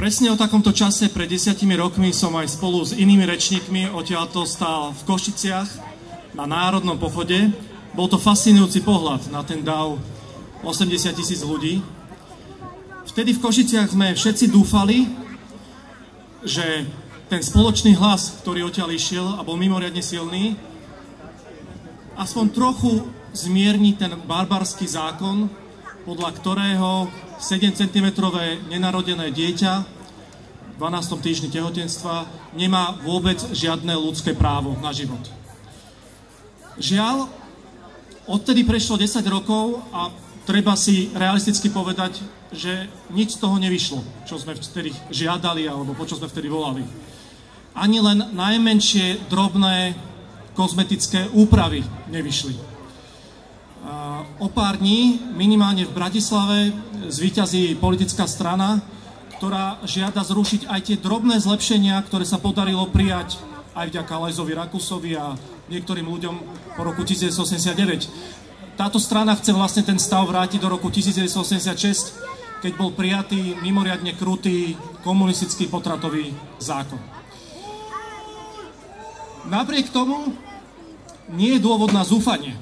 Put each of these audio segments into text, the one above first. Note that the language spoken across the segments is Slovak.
Presne o takomto čase pred 10 rokmi som aj spolu s inými rečníkmi odtiaľto stál v Košiciach na národnom pochode. Bol to fascinujúci pohľad na ten dav 80 000 ľudí. Vtedy v Košiciach sme všetci dúfali, že ten spoločný hlas, ktorý odtiaľ išiel a bol mimoriadne silný, aspoň trochu zmierni ten barbarský zákon, podľa ktorého 7 cm nenarodené dieťa v 12. týždni tehotenstva nemá vôbec žiadne ľudské právo na život. Žiaľ, odtedy prešlo 10 rokov a treba si realisticky povedať, že nič z toho nevyšlo, čo sme vtedy žiadali alebo po čo sme vtedy volali. Ani len najmenšie drobné kozmetické úpravy nevyšli. O pár dní minimálne v Bratislave zvíťazí politická strana, ktorá žiada zrušiť aj tie drobné zlepšenia, ktoré sa podarilo prijať aj vďaka Lojzovi Rakusovi a niektorým ľuďom po roku 1989. Táto strana chce vlastne ten stav vrátiť do roku 1986, keď bol prijatý mimoriadne krutý komunistický potratový zákon. Napriek tomu nie je dôvod na zúfanie.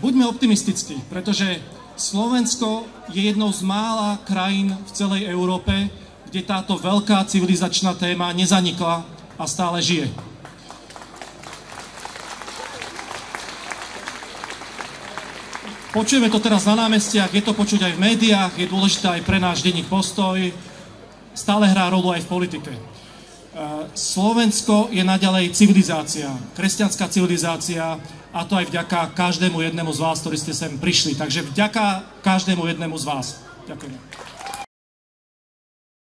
Buďme optimistickí, pretože Slovensko je jednou z mála krajín v celej Európe, kde táto veľká civilizačná téma nezanikla a stále žije. Počujeme to teraz na námestiach, je to počuť aj v médiách, je dôležité aj pre náš denník Postoj, stále hrá rolu aj v politike. Slovensko je naďalej civilizácia, kresťanská civilizácia, a to aj vďaka každému jednému z vás, ktorí ste sem prišli. Takže vďaka každému jednému z vás. Ďakujem.